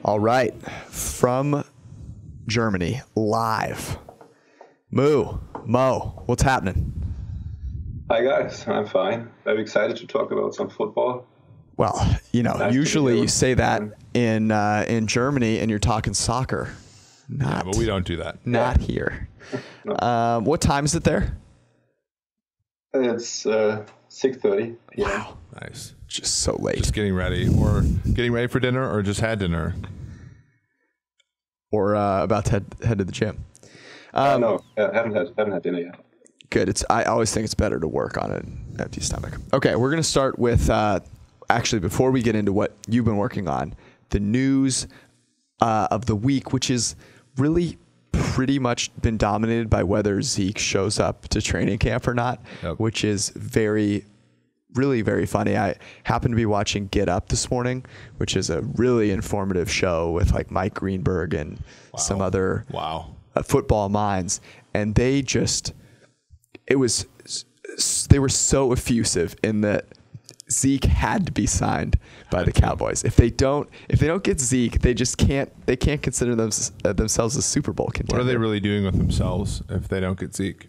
All right, from Germany, live. Mo, what's happening? Hi guys, I'm fine. Very excited to talk about some football. Well, Nice usually you say that in Germany and you're talking soccer. Yeah, but we don't do that. Not here. No. What time is it there? It's 6:30 p.m. Wow. Nice. Just so late. Just getting ready for dinner, or just had dinner? Or about to head to the gym. No, haven't had dinner yet. Good. I always think it's better to work on an empty stomach. Okay, we're going to start with, actually, before we get into what you've been working on, the news of the week, which is really pretty much been dominated by whether Zeke shows up to training camp or not, which is really very funny. I happened to be watching Get Up this morning, which is a really informative show with like Mike Greenberg and some other football minds. And they were so effusive in that Zeke had to be signed by the Cowboys. If they don't get Zeke, they can't consider themselves a Super Bowl contender. What are they really doing with themselves if they don't get Zeke?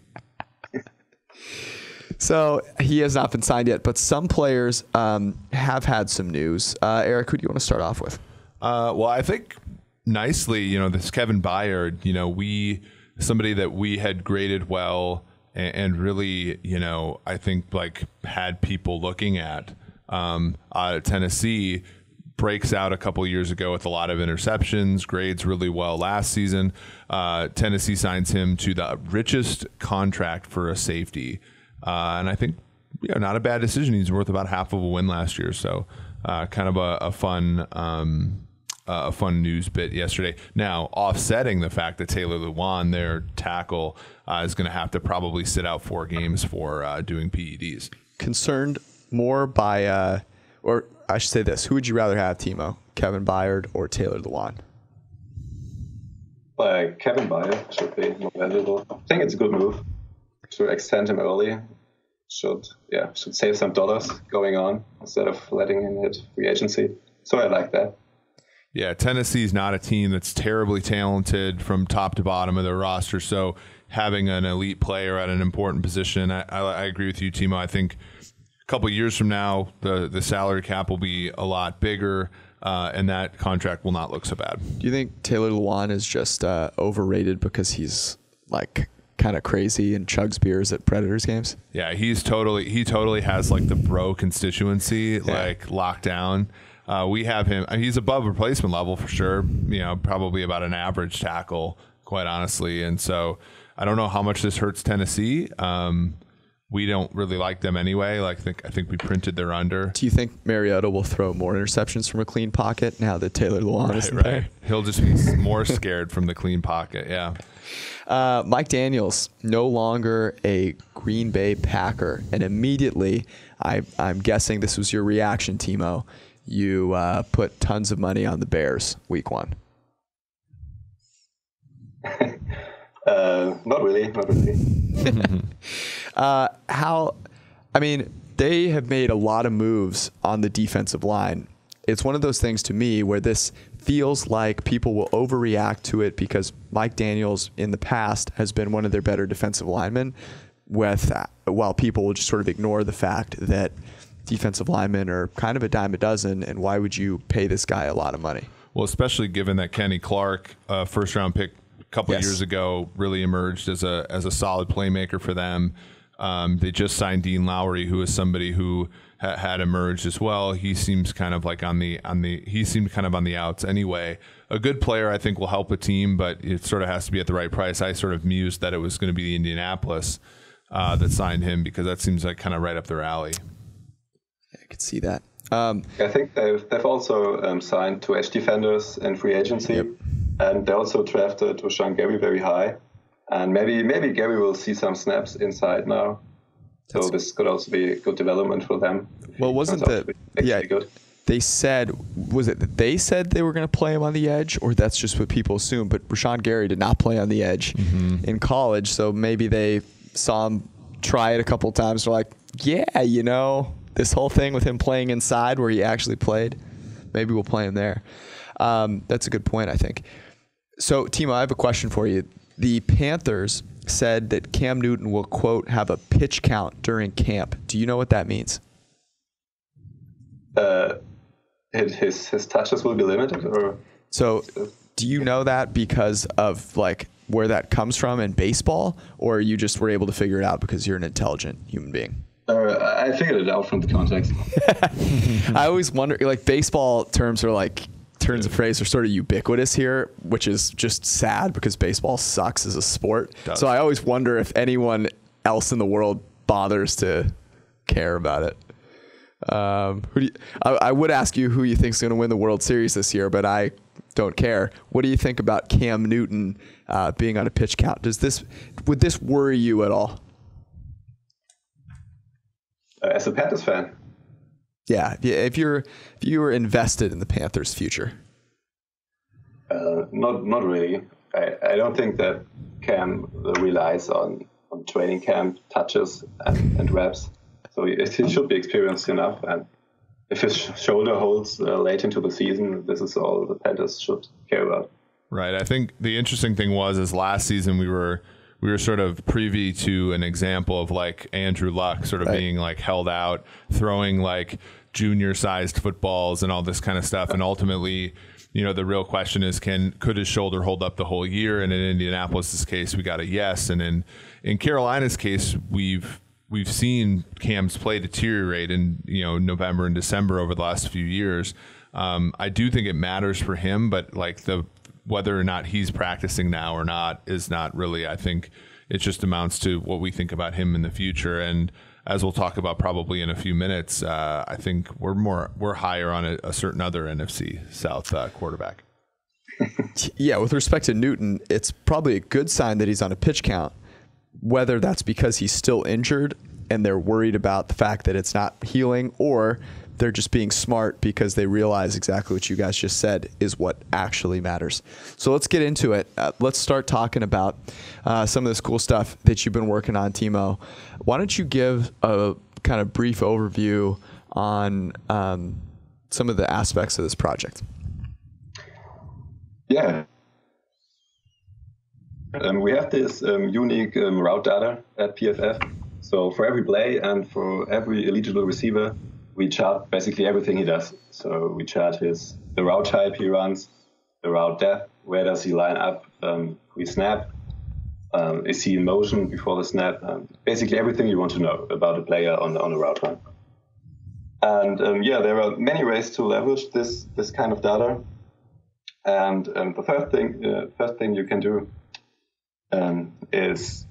So he has not been signed yet, but some players have had some news. Eric, who do you want to start off with? Well, I think nicely, this Kevin Byard, somebody that we had graded well and really, I think like had people looking at Tennessee, breaks out a couple years ago with a lot of interceptions, grades really well last season. Tennessee signs him to the richest contract for a safety. And I think, not a bad decision. He's worth about half of a win last year. So kind of a fun news bit yesterday. Now, offsetting the fact that Taylor Lewan, their tackle, is going to have to probably sit out 4 games for doing PEDs. Concerned more by, or I should say this, who would you rather have, Timo? Kevin Byard or Taylor Lewan? Kevin Byard should be more valuable. I think it's a good move to extend him early. Should save some dollars going on instead of letting him hit free agency. So I like that. Yeah, Tennessee's not a team that's terribly talented from top to bottom of their roster. So having an elite player at an important position, I agree with you, Timo. I think a couple of years from now, the salary cap will be a lot bigger, and that contract will not look so bad. Do you think Taylor Lewan is just overrated because he's like kind of crazy and chugs beers at Predators games? Yeah, he totally has like the bro constituency like locked down. We have him. He's above replacement level for sure. Probably about an average tackle, quite honestly. And so I don't know how much this hurts Tennessee. We don't really like them anyway. I think we printed their under. Do you think Mariota will throw more interceptions from a clean pocket now that Taylor Lewan isn't there? He'll just be more scared from the clean pocket. Yeah. Mike Daniels, no longer a Green Bay Packer. And immediately, I'm guessing this was your reaction, Timo. You put tons of money on the Bears week 1. Not really. They have made a lot of moves on the defensive line. It's one of those things to me where this feels like people will overreact to it because Mike Daniels in the past has been one of their better defensive linemen, while people will just sort of ignore the fact that defensive linemen are kind of a dime a dozen, and why would you pay this guy a lot of money? Well, especially given that Kenny Clark, first-round pick a couple of years ago, really emerged as a solid playmaker for them. They just signed Dean Lowry, who is somebody who had emerged as well. He seems kind of like on the outs anyway. A good player, I think, will help a team, but it sort of has to be at the right price. I sort of mused that it was going to be the Indianapolis that signed him because that seems like kind of right up their alley. I could see that. I think they've also signed 2 edge defenders in free agency, and they also drafted Rashawn Gary very high. And maybe Gary will see some snaps inside now. So this could also be a good development for them. Well, wasn't good? They said, was it that they said they were going to play him on the edge, or that's just what people assume? But Rashawn Gary did not play on the edge in college, so maybe they saw him try it a couple times. They're like, this whole thing with him playing inside where he actually played, maybe we'll play him there. That's a good point, I think. So, Timo, I have a question for you. The Panthers said that Cam Newton will, quote, have a pitch count during camp. Do you know what that means? His touches will be limited, or so do you know that because of like where that comes from in baseball, or you just were able to figure it out because you're an intelligent human being? I figured it out from the context. I always wonder, like, baseball terms are like turns of phrase are sort of ubiquitous here, which is just sad because baseball sucks as a sport. So I always wonder if anyone else in the world bothers to care about it. I would ask you who you think is going to win the World Series this year, but I don't care. What do you think about Cam Newton being on a pitch count? Would this worry you at all? As a Panthers fan? Yeah, if you were invested in the Panthers' future. Not really. I don't think that Cam relies on training camp touches and reps. So it should be experienced enough. And if his shoulder holds late into the season, this is all the Panthers should care about. Right. I think the interesting thing is last season we were sort of privy to an example of like Andrew Luck sort of being like held out, throwing like junior sized footballs and all this kind of stuff. And ultimately, the real question is, could his shoulder hold up the whole year? And in Indianapolis' case, we got a yes. And in Carolina's case, we've seen Cam's play deteriorate in November and December over the last few years. I do think it matters for him, but like whether or not he's practicing now or not is not really. I think it just amounts to what we think about him in the future. And as we'll talk about probably in a few minutes, I think we're higher on a certain other NFC South quarterback. Yeah, with respect to Newton, it's probably a good sign that he's on a pitch count. Whether that's because he's still injured and they're worried about the fact that it's not healing, or they're just being smart because they realize exactly what you guys just said is what actually matters. So let's get into it. Let's start talking about some of this cool stuff that you've been working on, Timo. Why don't you give a kind of brief overview on some of the aspects of this project? Yeah. We have this unique route data at PFF. So for every play and for every eligible receiver, we chart basically everything he does. So we chart the route type he runs, the route depth, where does he line up pre-snap, is he in motion before the snap, basically everything you want to know about a player on a route run. And there are many ways to leverage this kind of data. And the first thing you can do is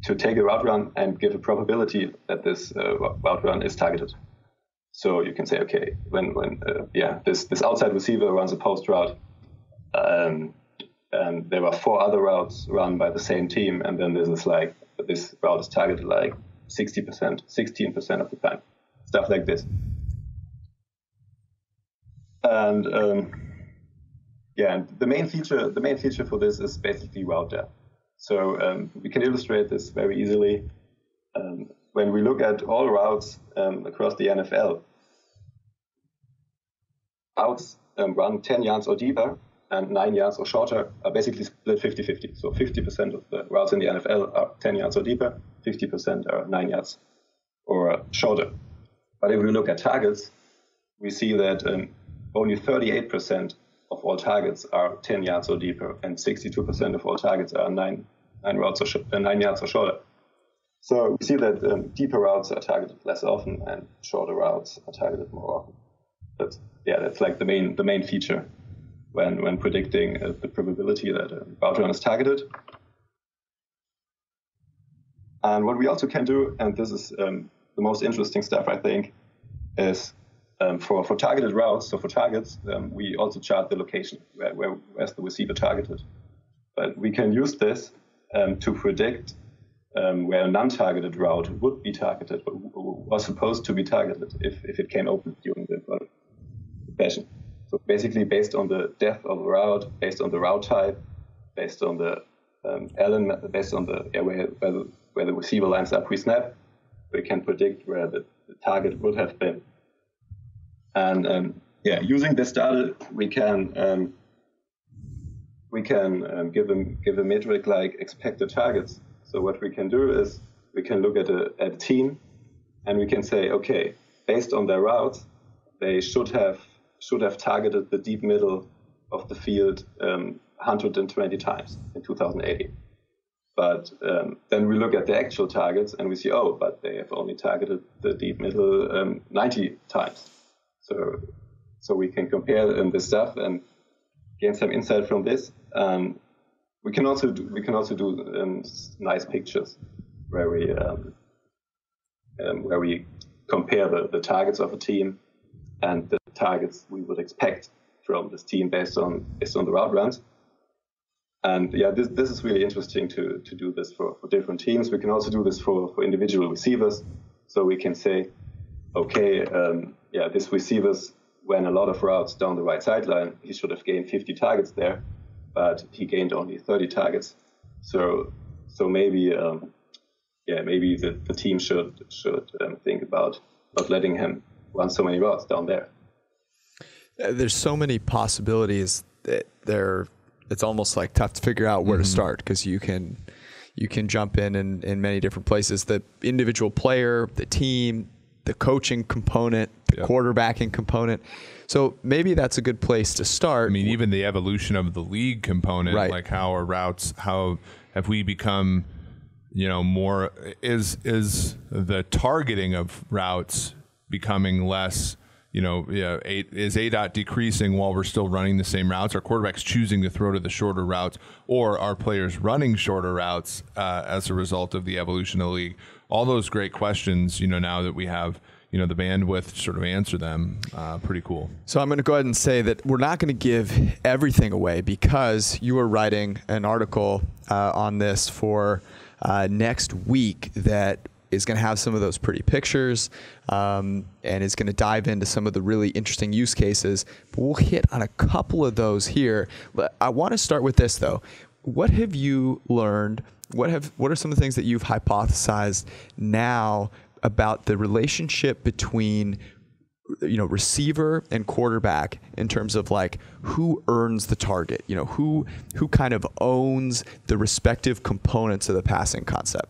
to take a route run and give a probability that this route run is targeted. So you can say, okay, when this outside receiver runs a post route, and there are 4 other routes run by the same team, and then this route is targeted like 60%, 16% of the time, stuff like this. And and the main feature for this is basically route depth. So we can illustrate this very easily. When we look at all routes across the NFL, routes run 10 yards or deeper and 9 yards or shorter are basically split 50-50. So 50% of the routes in the NFL are 10 yards or deeper, 50% are 9 yards or shorter. But if we look at targets, we see that only 38% of all targets are 10 yards or deeper, and 62% of all targets are 9 yards or shorter. So we see that deeper routes are targeted less often, and shorter routes are targeted more often. That's like the main feature when predicting the probability that a route run is targeted. And what we also can do, and this is the most interesting stuff, I think, is for targeted routes, so for targets, we also chart the location, where's the receiver targeted. But we can use this to predict where a non-targeted route would be targeted, or was supposed to be targeted if it came open during the session. So basically based on the depth of the route, based on the route type, based on the element, based on the where the receiver lines up pre-snap, we can predict where the target would have been. And using this data, we can give a metric like expected targets. So what we can do is we can look at a team, and we can say, okay, based on their routes, they should have targeted the deep middle of the field 120 times in 2018. But then we look at the actual targets and we see, but they have only targeted the deep middle 90 times. So we can compare this stuff and gain some insight from this. We can also do nice pictures where we compare the targets of a team and the targets we would expect from this team based on the route runs. And this is really interesting to do this for different teams. We can also do this for individual receivers. So we can say, okay, this receiver's ran a lot of routes down the right sideline. He should have gained 50 targets there, but he gained only 30 targets. So maybe the team should think about not letting him run so many routes down there. There's so many possibilities that it's almost like tough to figure out where to start, because you can jump in many different places. The individual player, the team, the coaching component, the quarterbacking component. So maybe that's a good place to start. I mean, even the evolution of the league component, right. Like how have we become, more, is the targeting of routes becoming less, is ADOT decreasing while we're still running the same routes? Are quarterbacks choosing to throw to the shorter routes, or are players running shorter routes as a result of the evolution of the league? All those great questions, now that we have, the bandwidth to sort of answer them, pretty cool. So I'm going to go ahead and say that we're not going to give everything away, because you are writing an article on this for next week that is going to have some of those pretty pictures and is going to dive into some of the really interesting use cases. But we'll hit on a couple of those here. I want to start with this, though. What have you learned? What are some of the things that you've hypothesized now about the relationship between receiver and quarterback in terms of like who earns the target? Who kind of owns the respective components of the passing concept?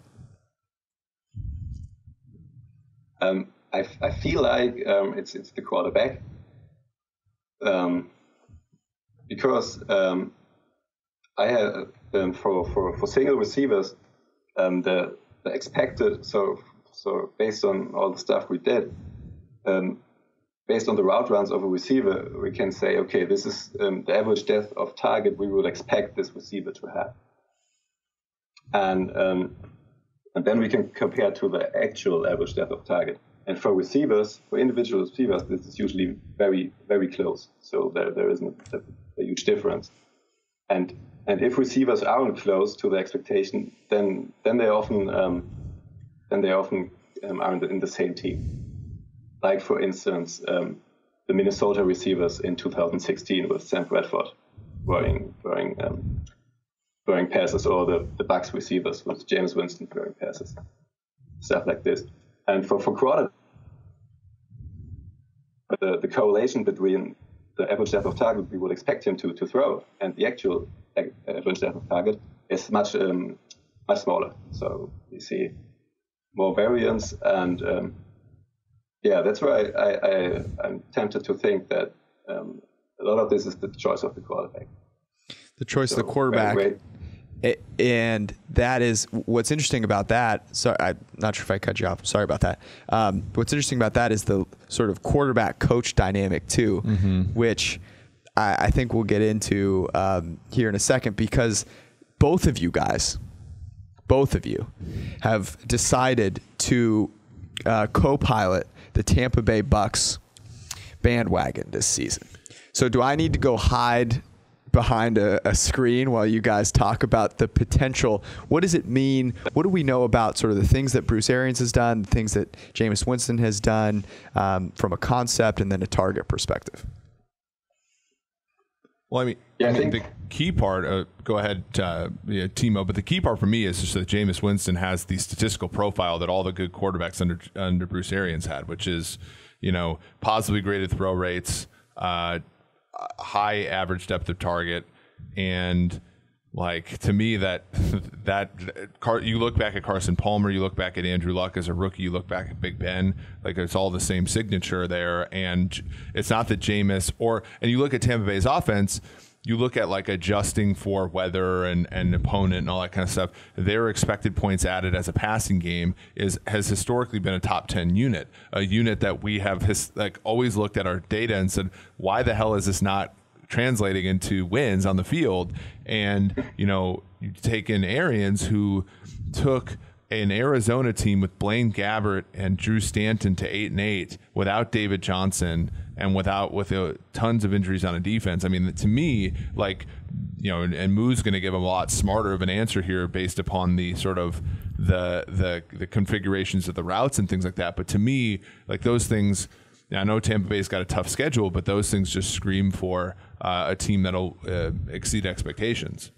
I feel like it's the quarterback, because I have for single receivers the expected, so based on all the stuff we did, based on the route runs of a receiver, we can say, okay, this is the average depth of target we would expect this receiver to have, and then we can compare to the actual average depth of target. And for individual receivers, this is usually very, very close. So there isn't a huge difference. And if receivers aren't close to the expectation, then they often are in the same team. Like for instance, the Minnesota receivers in 2016 with Sam Bradford throwing passes, or the Bucs receivers with James Winston throwing passes, stuff like this. And for quarterback, the correlation between the average depth of target we would expect him to throw and the actual average depth of target is much smaller. So you see more variance, and that's why I'm tempted to think that a lot of this is the choice of the quarterback. The choice of the quarterback. And that is what's interesting about that. Sorry, I'm not sure if I cut you off. Sorry about that. What's interesting about that is the sort of quarterback coach dynamic too, which I think we'll get into here in a second, because both of you have decided to co-pilot the Tampa Bay Bucs bandwagon this season. So do I need to go hide behind a screen while you guys talk about the potential? What does it mean? What do we know about sort of the things that Bruce Arians has done, the things that Jameis Winston has done from a concept and then a target perspective? Well, I mean, the key part, go ahead, Timo, but the key part for me is just that Jameis Winston has the statistical profile that all the good quarterbacks under Bruce Arians had, which is, positively graded throw rates, high average depth of target, and like, to me, that you look back at Carson Palmer, you look back at Andrew Luck as a rookie, you look back at Big Ben, like it's all the same signature there. And it's not that Jameis and you look at Tampa Bay's offense, you look at like adjusting for weather and opponent and all that kind of stuff. Their expected points added as a passing game has historically been a top 10 unit, a unit that we have always looked at our data and said, why the hell is this not translating into wins on the field? And you take in Arians, who took an Arizona team with Blaine Gabbert and Drew Stanton to 8-8 without David Johnson and with tons of injuries on a defense. I mean, to me, and Moo's going to give him a lot smarter of an answer here based upon the sort of the configurations of the routes and things like that. But to me, like those things, I know Tampa Bay's got a tough schedule, but those things just scream for a team that'll exceed expectations.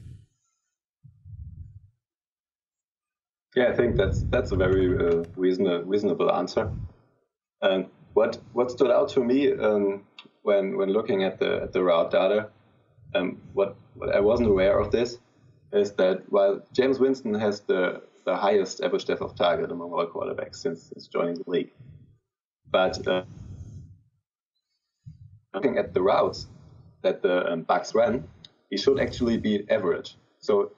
Yeah, I think that's a very reasonable answer. And what stood out to me when looking at the route data, what I wasn't aware of this is that while Jameis Winston has the highest average depth of target among all quarterbacks since joining the league, but looking at the routes that the Bucs ran, he should actually be average. So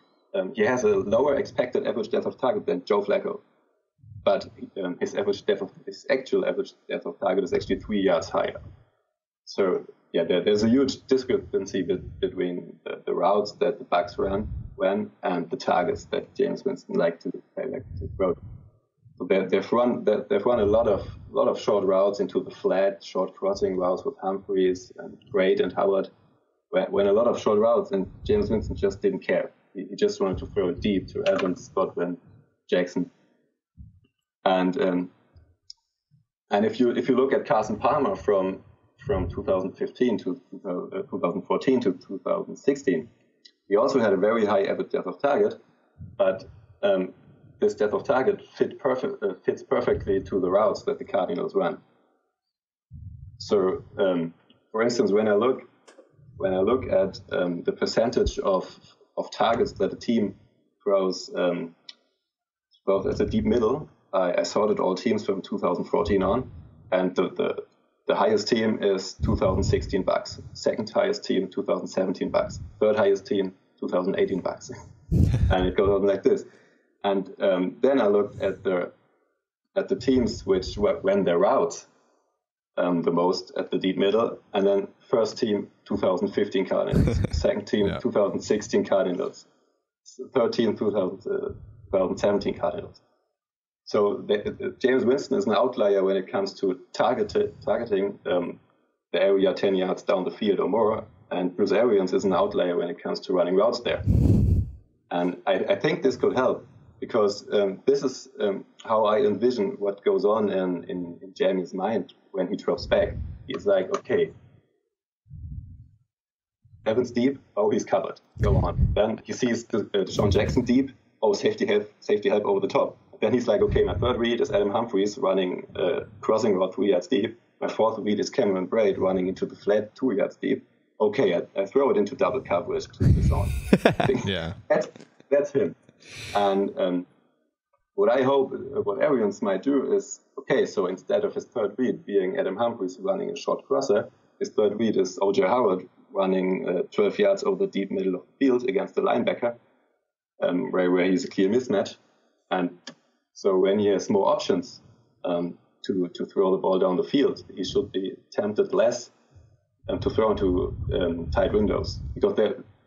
he has a lower expected average depth of target than Joe Flacco, but his actual average depth of target is actually 3 yards higher. So yeah, there's a huge discrepancy between the routes that the Bucs ran and the targets that Jameis Winston liked to throw. So they've run a lot of short routes into the flat, short crossing routes with Humphreys and Braid and Howard. When a lot of short routes, and Jameis Winston just didn't care. He just wanted to throw it deep to Evans, Godwin, Jackson, and if you look at Carson Palmer from 2015 to 2014 to 2016, he also had a very high average depth of target, but this depth of target fits perfectly to the routes that the Cardinals run. So, for instance, when I look at the percentage of targets that a team throws at the deep middle, I sorted all teams from 2014 on, and the highest team is 2016 Bucs, second highest team 2017 Bucs, third highest team 2018 Bucs, and it goes on like this. And then I looked at the teams which ran their routes the most at the deep middle, and then first team 2015 Cardinals, second team 2016 Cardinals, third team 2017 Cardinals. So Jameis Winston is an outlier when it comes to targeting the area 10 yards down the field or more, and Bruce Arians is an outlier when it comes to running routes there. And I think this could help, because this is how I envision what goes on in Jamie's mind when he drops back. He's like, okay, Evans deep, oh, he's covered, go on. Then he sees Deshaun Jackson deep, oh, safety help over the top. Then he's like, okay, my third read is Adam Humphreys running, crossing about 3 yards deep. My fourth read is Cameron Braid running into the flat 2 yards deep. Okay, I throw it into double coverage to Deshaun. Yeah, that's him. And what I hope, what Arians might do is, okay, so instead of his third read being Adam Humphreys running a short crosser, his third read is O.J. Howard running 12 yards over the deep middle of the field against the linebacker, where he's a clear mismatch. And so when he has more options to throw the ball down the field, he should be tempted less to throw into tight windows, because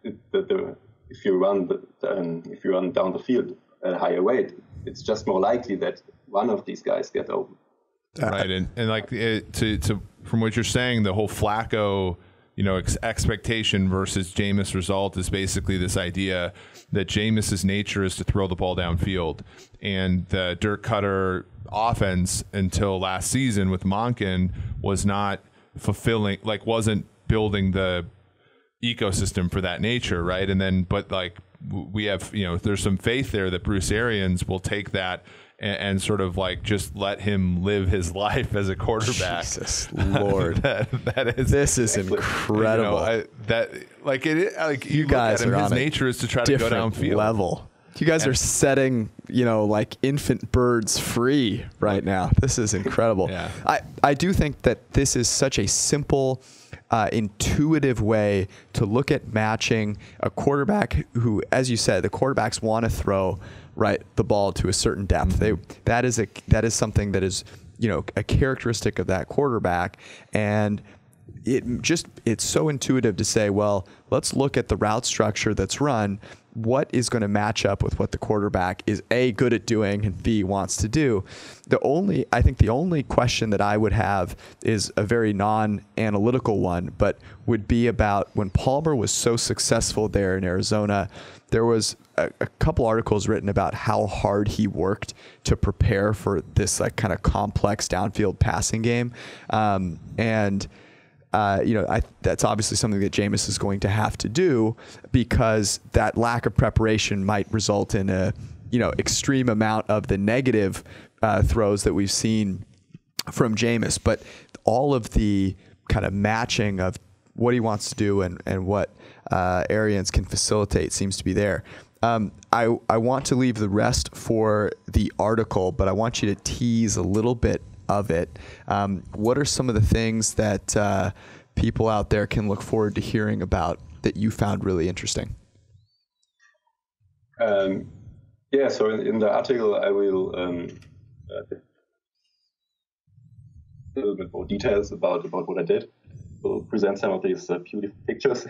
if you run down the field at a higher rate, it's just more likely that one of these guys get open. Right, and like from what you're saying, the whole Flacco, expectation versus Jameis result is basically this idea that Jameis's nature is to throw the ball downfield, and the Dirk Cutter offense until last season with Monken was not fulfilling, wasn't building the ecosystem for that nature, right? And then, but like we have, there's some faith there that Bruce Arians will take that and sort of like just let him live his life as a quarterback. Jesus Lord, this is incredible. You guys are his nature is to try to go downfield. Level. You guys are setting, like infant birds free right now. This is incredible. Yeah. I do think that this is such a simple, intuitive way to look at matching a quarterback who, as you said, the quarterbacks want to throw the ball to a certain depth. That is something that is, a characteristic of that quarterback. And it's so intuitive to say, well, let's look at the route structure that's run. What is going to match up with what the quarterback is A, good at doing, and B, wants to do. I think the only question that I would have is a very non-analytical one, but would be about when Palmer was so successful there in Arizona. There was a couple articles written about how hard he worked to prepare for this like kind of complex downfield passing game. That's obviously something that Jameis is going to have to do, because that lack of preparation might result in a, extreme amount of the negative throws that we've seen from Jameis. But all of the kind of matching of what he wants to do and what Arians can facilitate seems to be there. I want to leave the rest for the article, but I want you to tease a little bit of it. What are some of the things that people out there can look forward to hearing about that you found really interesting? So in the article, I will a little bit more details about what I did. We'll present some of these beautiful pictures.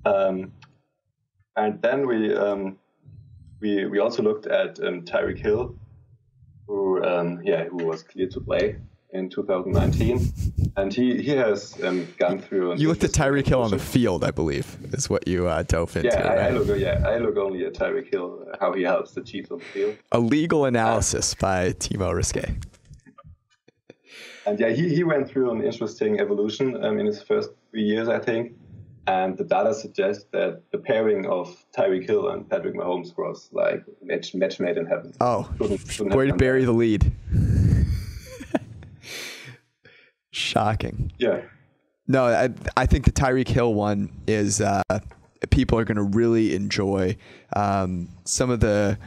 And then we also looked at Tyreek Hill, who was cleared to play in 2019, and he has gone through. You looked at Tyreek Hill on the field, I believe, is what you dove into. I look only at Tyreek Hill, how he helps the Chiefs on the field. A legal analysis by Timo Riske. And he went through an interesting evolution in his first 3 years, I think. And the data suggests that the pairing of Tyreek Hill and Patrick Mahomes was like match made in heaven. Oh, way to bury the lead. Shocking. Yeah. No, I think the Tyreek Hill one is people are going to really enjoy. Some of the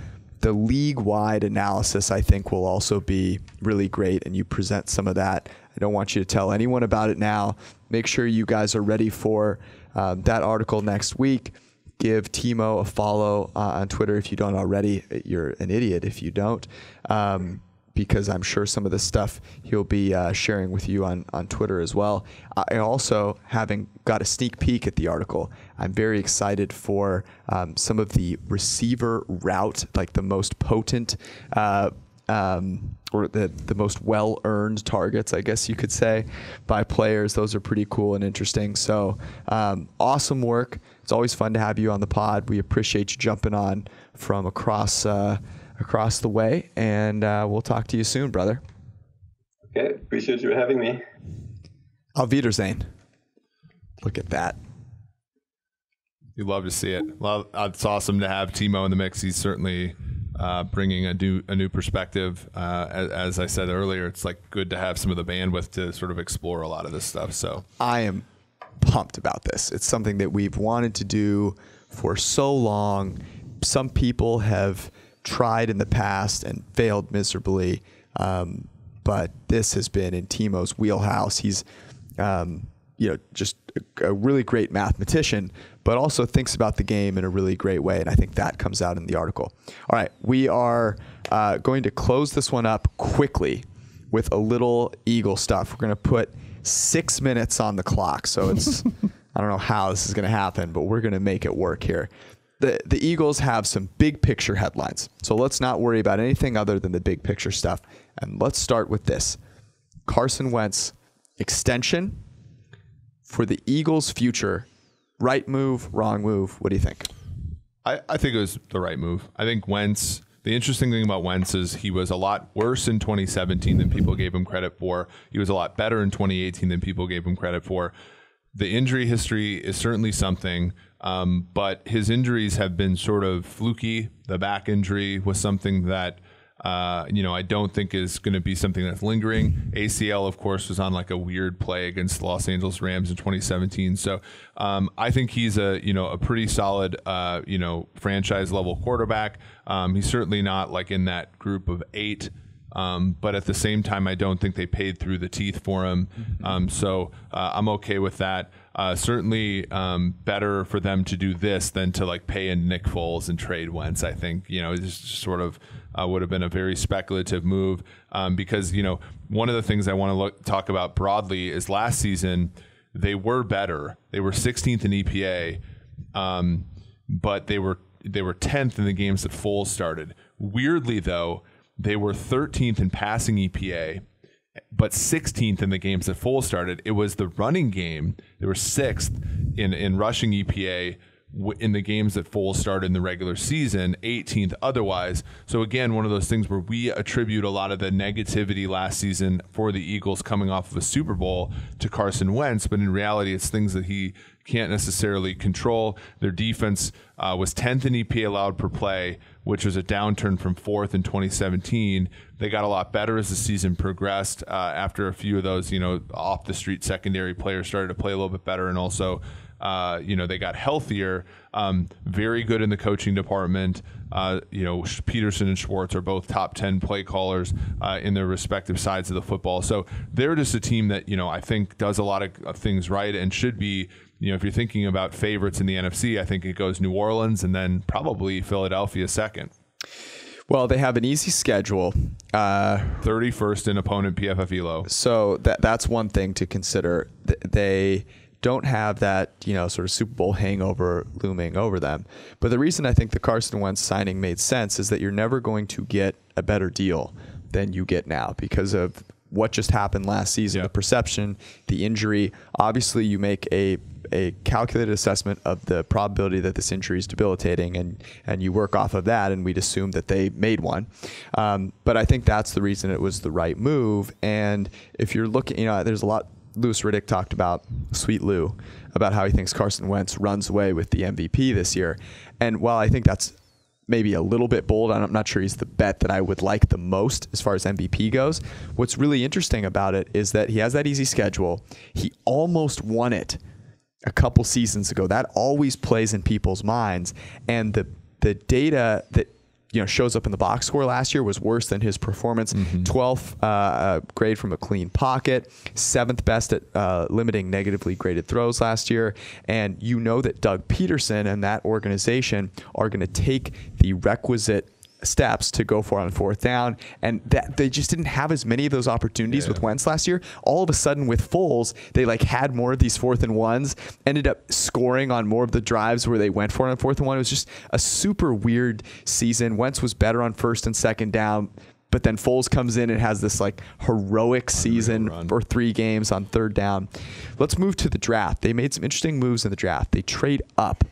league-wide analysis, I think, will also be really great, and you present some of that. I don't want you to tell anyone about it now. Make sure you guys are ready for that article next week. Give Timo a follow on Twitter if you don't already. You're an idiot if you don't, because I'm sure some of the stuff he'll be sharing with you on Twitter as well. I also, having got a sneak peek at the article, I'm very excited for some of the receiver route, like the most potent or the most well-earned targets, I guess you could say, by players. Those are pretty cool and interesting. So awesome work. It's always fun to have you on the pod. We appreciate you jumping on from across the way, and we'll talk to you soon, brother. Okay, appreciate you having me. Auf Wiedersehen. Look at that. You love to see it. Well, it's awesome to have Timo in the mix. He's certainly bringing a new perspective. As I said earlier, it's like good to have some of the bandwidth to sort of explore a lot of this stuff. So I am pumped about this. It's something that we've wanted to do for so long. Some people have tried in the past and failed miserably, but this has been in Timo's wheelhouse. He's just a really great mathematician, but also thinks about the game in a really great way, and I think that comes out in the article. All right, we are going to close this one up quickly with a little Eagle stuff. We're going to put 6 minutes on the clock, so it's I don't know how this is going to happen, but we're going to make it work here. The Eagles have some big picture headlines, so let's not worry about anything other than the big picture stuff, and let's start with this. Carson Wentz extension for the Eagles' future. Right move, wrong move? What do you think? I think it was the right move. I think Wentz, the interesting thing about Wentz is he was a lot worse in 2017 than people gave him credit for. He was a lot better in 2018 than people gave him credit for. the injury history is certainly something, but his injuries have been sort of fluky. The back injury was something that, I don't think is going to be something that's lingering. ACL, of course, was on like a weird play against the Los Angeles Rams in 2017. So I think he's a pretty solid, franchise level quarterback. He's certainly not like in that group of 8. But at the same time, I don't think they paid through the teeth for him. So I'm okay with that. Certainly better for them to do this than to like pay in Nick Foles and trade Wentz. I think, it's just sort of would have been a very speculative move because, one of the things I want to talk about broadly is last season they were better. They were 16th in EPA, but they were 10th in the games that Foles started. Weirdly, though, they were 13th in passing EPA, but 16th in the games that Foles started. It was the running game. They were 6th in rushing EPA in the games that Foles started in the regular season, 18th otherwise. So again, one of those things where we attribute a lot of the negativity last season for the Eagles coming off of a Super Bowl to Carson Wentz, but in reality, it's things that he can't necessarily control. Their defense was 10th in EPA allowed per play, which was a downturn from 4th in 2017. They got a lot better as the season progressed after a few of those, off the street secondary players started to play a little bit better, and also they got healthier. Very good in the coaching department. Peterson and Schwartz are both top 10 play callers in their respective sides of the football. So they're just a team that, I think does a lot of things right and should be, if you're thinking about favorites in the NFC, I think it goes New Orleans and then probably Philadelphia second. Well, they have an easy schedule. 31st in opponent PFF ELO. So that's one thing to consider. They don't have that, sort of Super Bowl hangover looming over them. But the reason I think the Carson Wentz signing made sense is that you're never going to get a better deal than you get now because of what just happened last season, the perception, the injury. Obviously, you make a calculated assessment of the probability that this injury is debilitating, and you work off of that, and we'd assume that they made one. But I think that's the reason it was the right move. And if you're looking, there's a lot. Louis Riddick talked about, Sweet Lou, about how he thinks Carson Wentz runs away with the MVP this year. And while I think that's maybe a little bit bold, I'm not sure he's the bet that I would like the most as far as MVP goes. What's really interesting about it is that he has that easy schedule. He almost won it a couple seasons ago. That always plays in people's minds. And the data that shows up in the box score last year was worse than his performance. 12th grade from a clean pocket, 7th best at limiting negatively graded throws last year. And that Doug Peterson and that organization are going to take the requisite steps to go for it on 4th down, and that they just didn't have as many of those opportunities with Wentz last year. All of a sudden with Foles, they had more of these 4th and 1s, ended up scoring on more of the drives where they went for it on 4th and 1. It was just a super weird season. Wentz was better on 1st and 2nd down, but then Foles comes in and has this heroic season for 3 games on 3rd down. Let's move to the draft. They made some interesting moves in the draft. They trade up.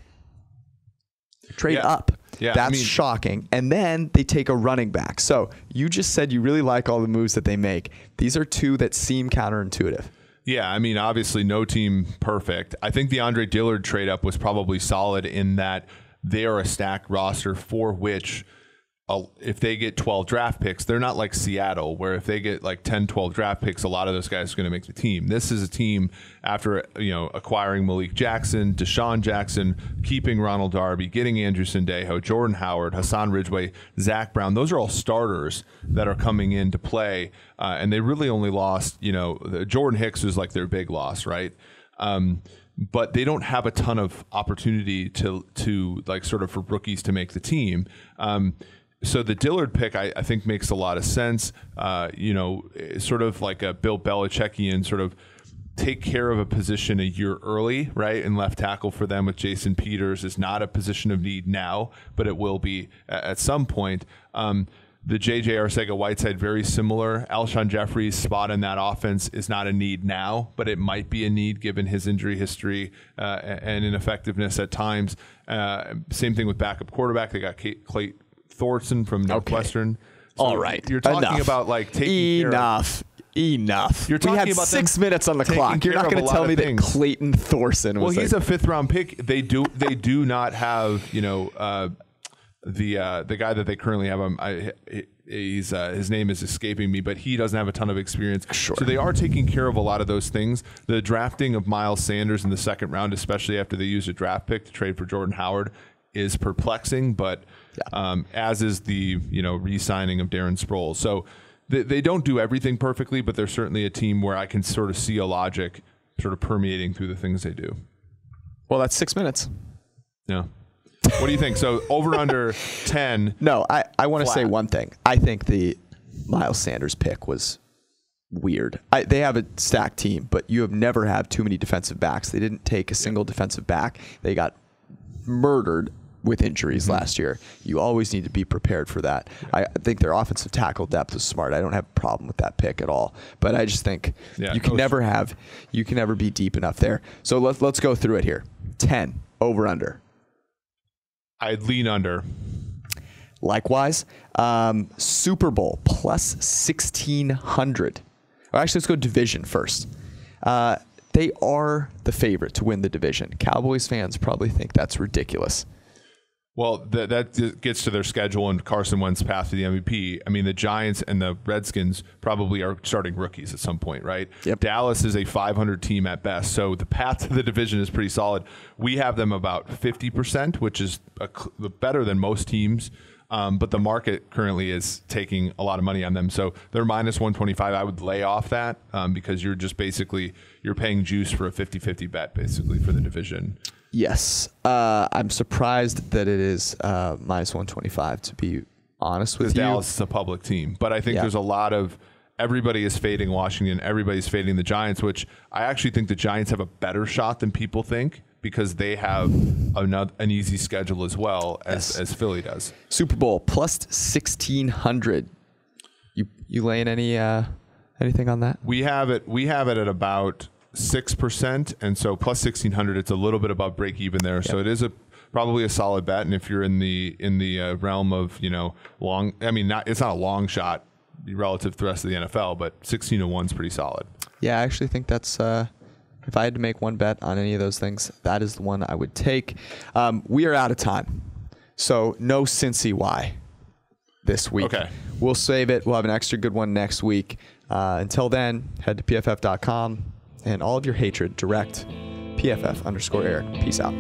Up. Yeah, that's shocking. And then they take a running back. So you just said you really like all the moves that they make. These are 2 that seem counterintuitive. Yeah, obviously no team perfect. I think the Andre Dillard trade up was probably solid in that they are a stacked roster for which if they get 12 draft picks, they're not like Seattle, where if they get 10, 12 draft picks, a lot of those guys are going to make the team. This is a team after, acquiring Malik Jackson, Deshaun Jackson, keeping Ronald Darby, getting Andrew Sendejo, Jordan Howard, Hassan Ridgeway, Zach Brown. Those are all starters that are coming in to play. And they really only lost, Jordan Hicks was their big loss, right? But they don't have a ton of opportunity to sort of for rookies to make the team. So the Dillard pick, I think, makes a lot of sense. Sort of like a Bill Belichickian sort of take care of a position a year early, right? And left tackle for them with Jason Peters is not a position of need now, but it will be at some point. The J.J. Arcega-Whiteside, very similar. Alshon Jeffrey's spot in that offense is not a need now, but it might be a need given his injury history and ineffectiveness at times. Same thing with backup quarterback. They got Clayton Thorson from Northwestern. So all right. You're talking about taking enough. Enough. You're talking we had about 6 minutes on the clock. You're not going to tell me that Clayton Thorson was. Well, he's a 5th round pick. They do not have, you know, the guy that they currently have. His name is escaping me, but he doesn't have a ton of experience. Sure. So they are taking care of a lot of those things. The drafting of Miles Sanders in the 2nd round, especially after they used a draft pick to trade for Jordan Howard, is perplexing. But as is the re-signing of Darren Sproles. So they don't do everything perfectly, but they're certainly a team where I can sort of see a logic sort of permeating through the things they do. Well, that's 6 minutes. Yeah. What do you think? So over under 10. No, I want to say one thing. I think the Miles Sanders pick was weird. They have a stacked team, but you have never had too many defensive backs. They didn't take a single defensive back. They got murdered with injuries last year. You always need to be prepared for that. I think their offensive tackle depth is smart. I don't have a problem with that pick at all. But I just think you can never be deep enough there. So let's go through it here. 10 over under. I'd lean under. Likewise, Super Bowl plus 1,600. Or actually, let's go division first. They are the favorite to win the division. Cowboys fans probably think that's ridiculous. Well, that gets to their schedule and Carson Wentz path to the MVP. I mean, the Giants and the Redskins probably are starting rookies at some point, right? Yep. Dallas is a 500 team at best, so the path to the division is pretty solid. We have them about 50%, which is better than most teams, but the market currently is taking a lot of money on them. So they're minus 125. I would lay off that because you're just basically you're paying juice for a 50-50 bet basically for the division. Yes. I'm surprised that it is minus 125, to be honest with you. Dallas is a public team. But I think there's a lot of everybody is fading Washington. Everybody's fading the Giants, which I actually think the Giants have a better shot than people think because they have an easy schedule as well as Philly does. Super Bowl plus 1,600. You laying anything on that? We have it at about 6%, and so plus 1,600, it's a little bit above break even there. Yep. So it is probably a solid bet. And if you're in the realm of long, I mean, it's not a long shot relative to the rest of the NFL, but 16-1 is pretty solid. Yeah, I actually think that's if I had to make one bet on any of those things, that is the one I would take. We are out of time, so no Cincy Y this week. Okay, we'll save it. We'll have an extra good one next week. Until then, head to pff.com. And all of your hatred, direct PFF_Eric. Peace out.